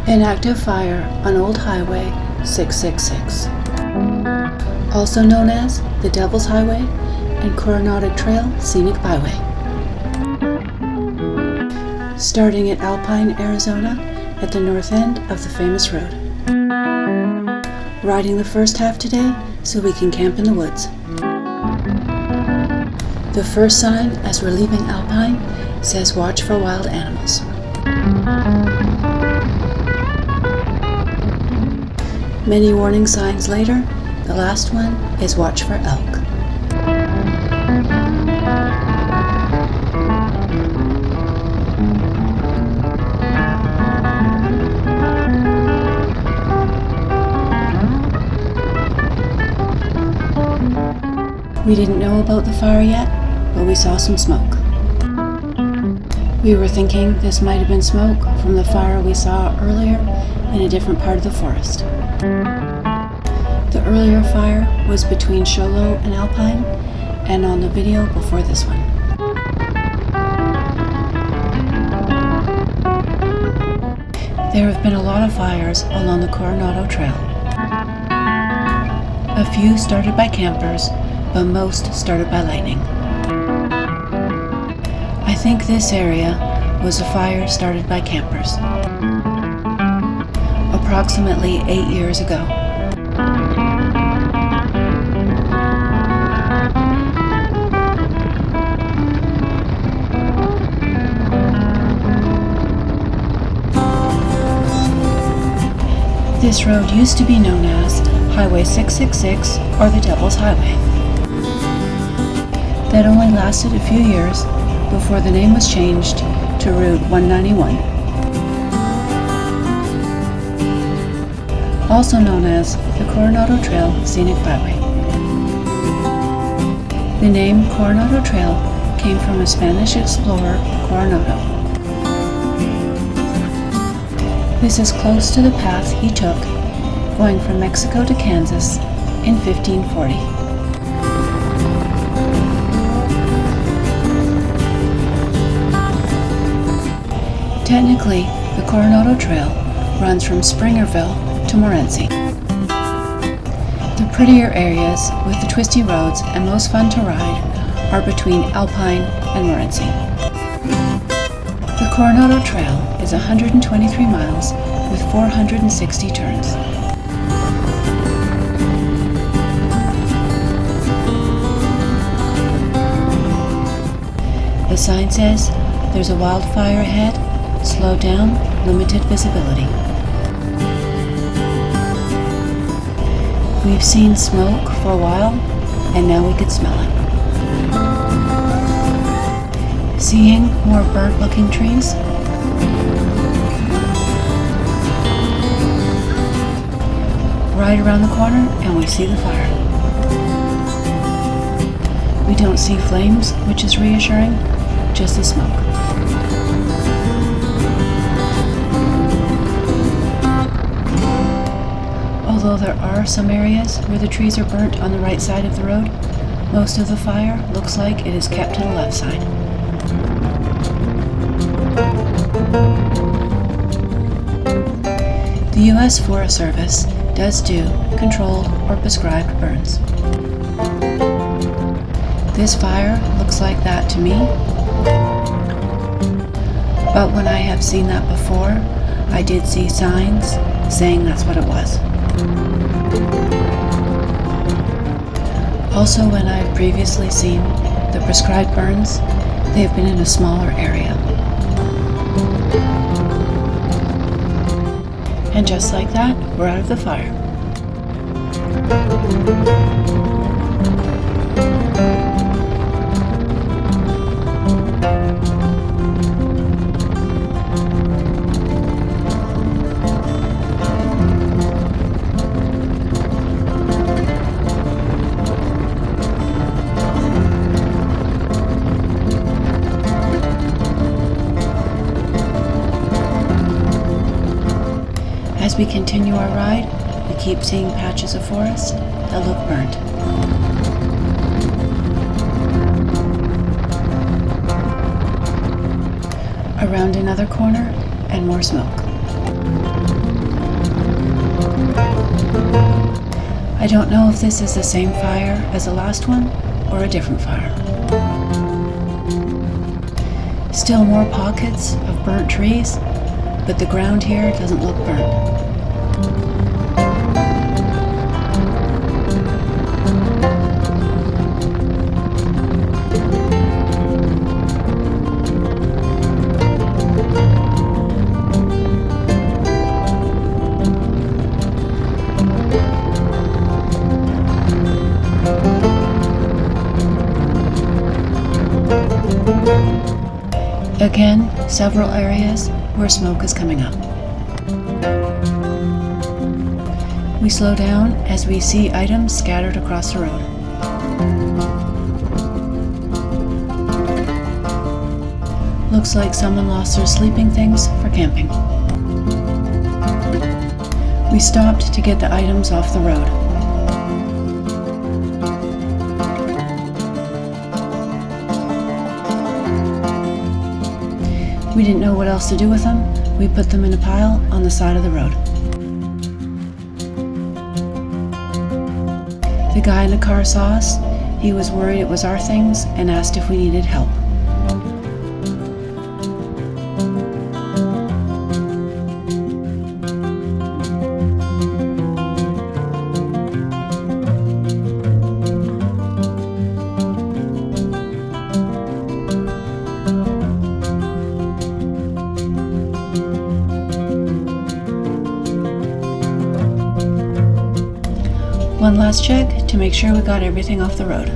An active fire on Old Highway 666, also known as the Devil's Highway and Coronado Trail Scenic Byway. Starting at Alpine, Arizona, at the north end of the famous road. Riding the first half today so we can camp in the woods. The first sign as we're leaving Alpine says watch for wild animals. Many warning signs later, the last one is watch for elk. We didn't know about the fire yet, but we saw some smoke. We were thinking this might have been smoke from the fire we saw earlier in a different part of the forest. The earlier fire was between Show Low and Alpine, and on the video before this one. There have been a lot of fires along the Coronado Trail. A few started by campers, but most started by lightning. I think this area was a fire started by campers. Approximately 8 years ago. This road used to be known as Highway 666 or the Devil's Highway. That only lasted a few years before the name was changed to Route 191. Also known as the Coronado Trail Scenic Byway. The name Coronado Trail came from a Spanish explorer, Coronado. This is close to the path he took going from Mexico to Kansas in 1540. Technically, the Coronado Trail runs from Springerville to Morenci. The prettier areas with the twisty roads and most fun to ride are between Alpine and Morenci. The Coronado Trail is 123 miles with 460 turns. The sign says there's a wildfire ahead, slow down, limited visibility. We've seen smoke for a while, and now we could smell it. Seeing more burnt-looking trees. Right around the corner, and we see the fire. We don't see flames, which is reassuring, just the smoke. Although there are some areas where the trees are burnt on the right side of the road, most of the fire looks like it is kept to the left side. The U.S. Forest Service does do controlled or prescribed burns. This fire looks like that to me, but when I have seen that before, I did see signs saying that's what it was. Also, when I've previously seen the prescribed burns, they have been in a smaller area. And just like that, we're out of the fire. As we continue our ride, we keep seeing patches of forest that look burnt. Around another corner, and more smoke. I don't know if this is the same fire as the last one or a different fire. Still more pockets of burnt trees, but the ground here doesn't look burnt. Again, several areas where smoke is coming up. We slow down as we see items scattered across the road. Looks like someone lost their sleeping things for camping. We stopped to get the items off the road. We didn't know what else to do with them. We put them in a pile on the side of the road. The guy in the car saw us. He was worried it was our things and asked if we needed help. One last check to make sure we got everything off the road.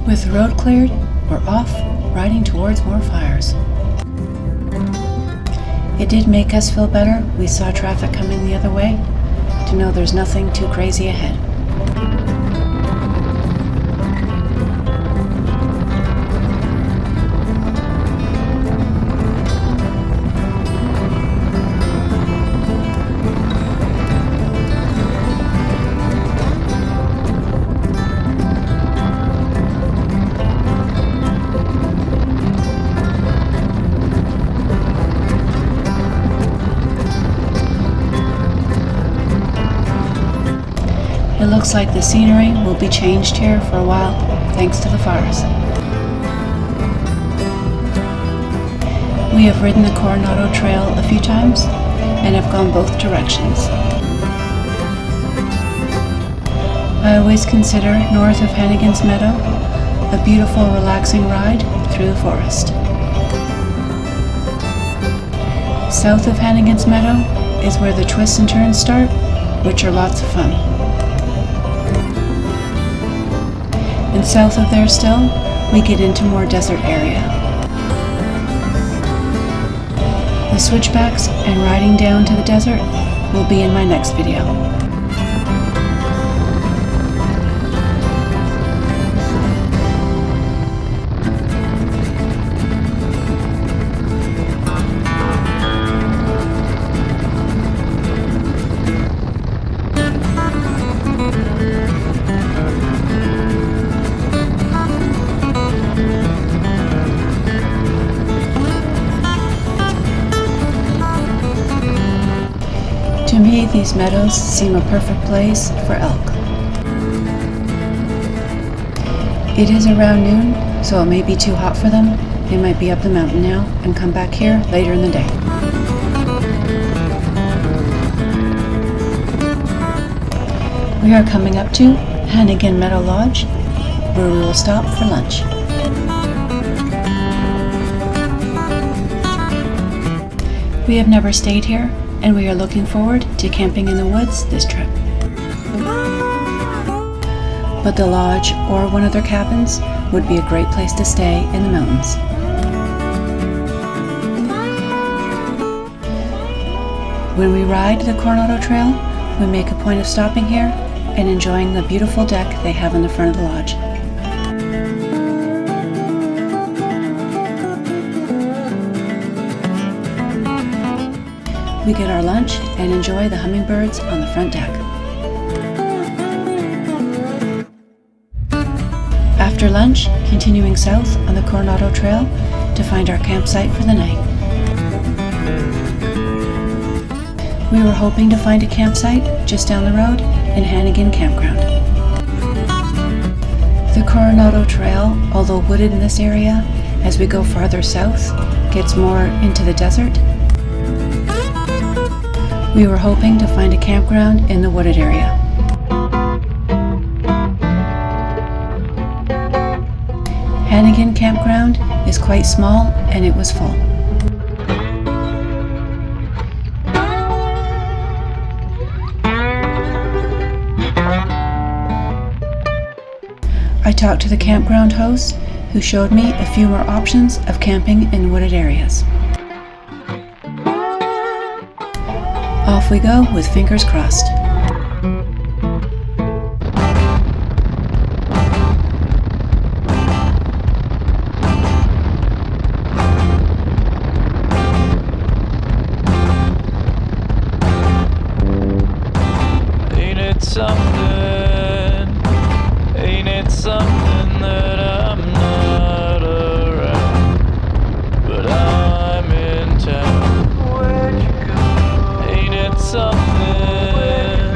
With the road cleared, we're off, riding towards more fires. It did make us feel better. We saw traffic coming the other way to know there's nothing too crazy ahead. It looks like the scenery will be changed here for a while, thanks to the fires. We have ridden the Coronado Trail a few times and have gone both directions. I always consider north of Hannigan's Meadow a beautiful, relaxing ride through the forest. South of Hannigan's Meadow is where the twists and turns start, which are lots of fun. And south of there still, we get into more desert area. The switchbacks and riding down to the desert will be in my next video. To me, these meadows seem a perfect place for elk. It is around noon, so it may be too hot for them. They might be up the mountain now and come back here later in the day. We are coming up to Hannigan Meadow Lodge, where we will stop for lunch. We have never stayed here, and we are looking forward to camping in the woods this trip. But the lodge or one of their cabins would be a great place to stay in the mountains. When we ride the Coronado Trail, we make a point of stopping here and enjoying the beautiful deck they have in the front of the lodge. we get our lunch and enjoy the hummingbirds on the front deck. After lunch, continuing south on the Coronado Trail to find our campsite for the night. We were hoping to find a campsite just down the road in Hannigan Campground. The Coronado Trail, although wooded in this area, as we go farther south, gets more into the desert. We were hoping to find a campground in the wooded area. Hannigan Campground is quite small and it was full. I talked to the campground host who showed me a few more options of camping in wooded areas. Off we go with fingers crossed. Ain't it something? Ain't it something that I'm not around, but I'm in town? Where'd you go? Ain't it something?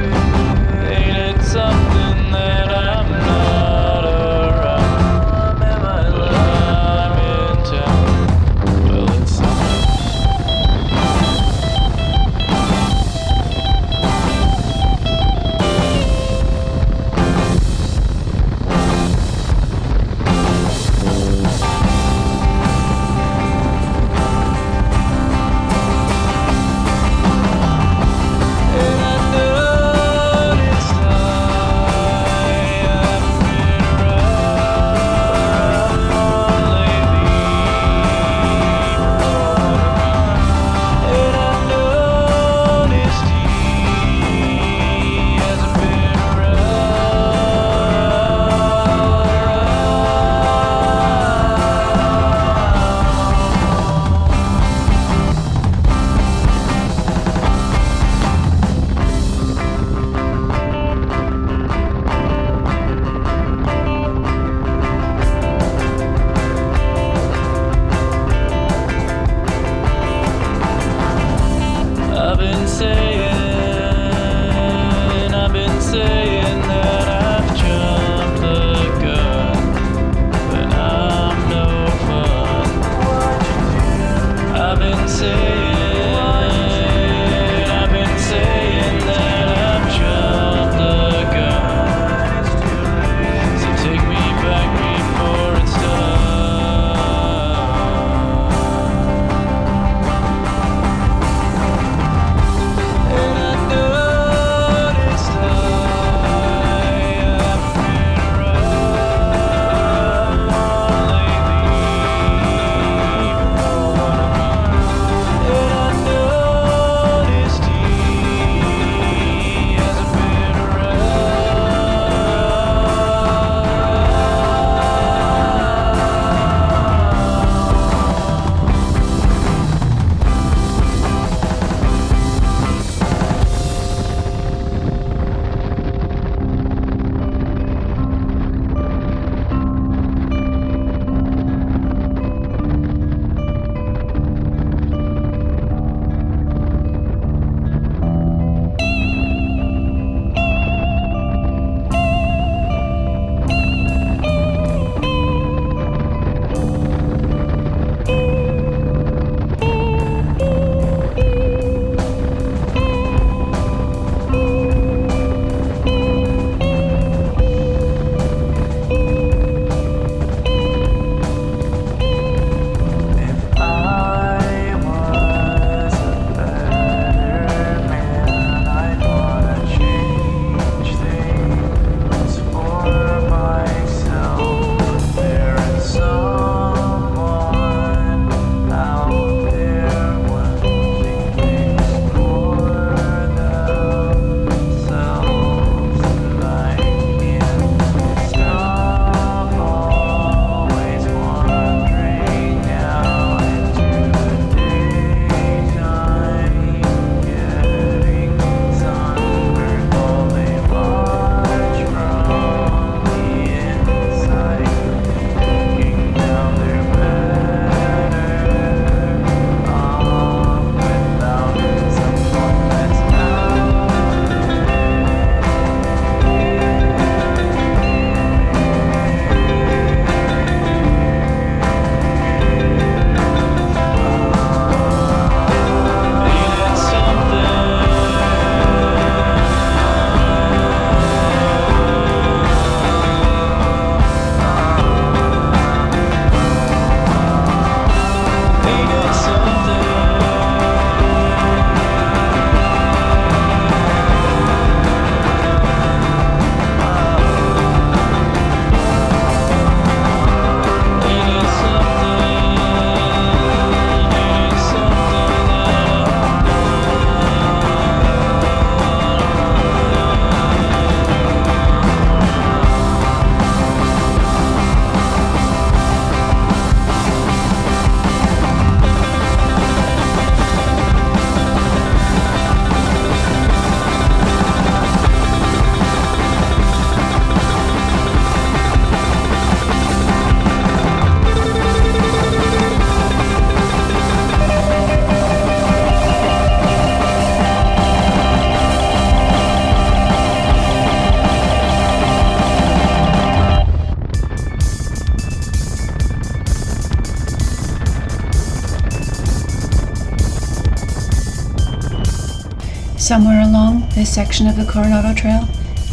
Somewhere along this section of the Coronado Trail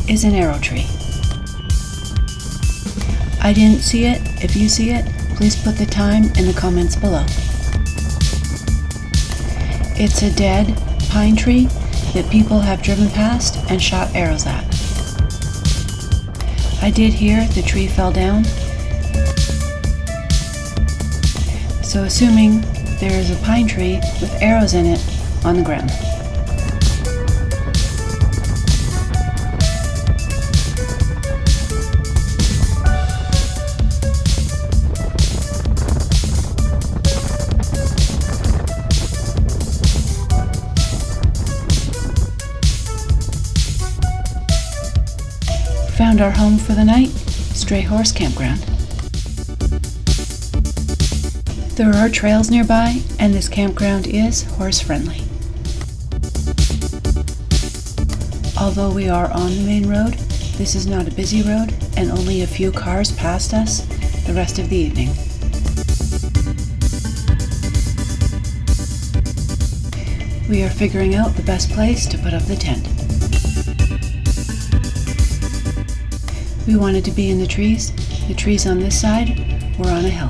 is an arrow tree. I didn't see it. If you see it, please put the time in the comments below. It's a dead pine tree that people have driven past and shot arrows at. I did hear the tree fell down, so assuming there is a pine tree with arrows in it on the ground. Found our home for the night, Stray Horse Campground. There are trails nearby, and this campground is horse-friendly. Although we are on the main road, this is not a busy road, and only a few cars passed us the rest of the evening. We are figuring out the best place to put up the tent. We wanted to be in the trees. The trees on this side were on a hill.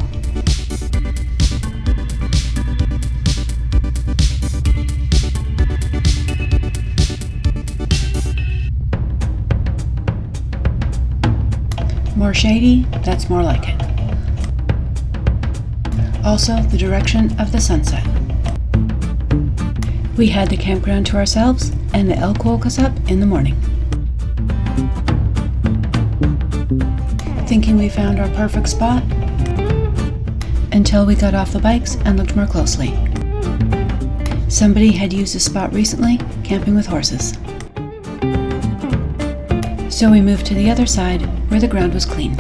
More shady, that's more like it. Also, the direction of the sunset. We had the campground to ourselves, and the elk woke us up in the morning. Thinking we found our perfect spot, until we got off the bikes and looked more closely. Somebody had used this spot recently, camping with horses. So we moved to the other side, where the ground was clean.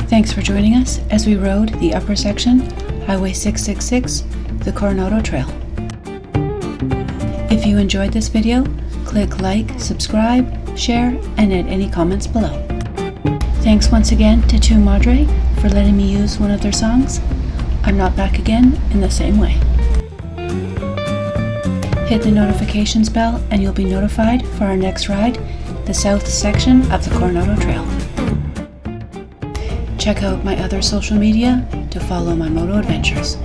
Thanks for joining us as we rode the upper section, Highway 666, the Coronado Trail. If you enjoyed this video, click like, subscribe, share, and add any comments below. Thanks once again to Madre for letting me use one of their songs. I'm not back again in the same way. Hit the notifications bell and you'll be notified for our next ride, the south section of the Coronado Trail. Check out my other social media to follow my moto adventures.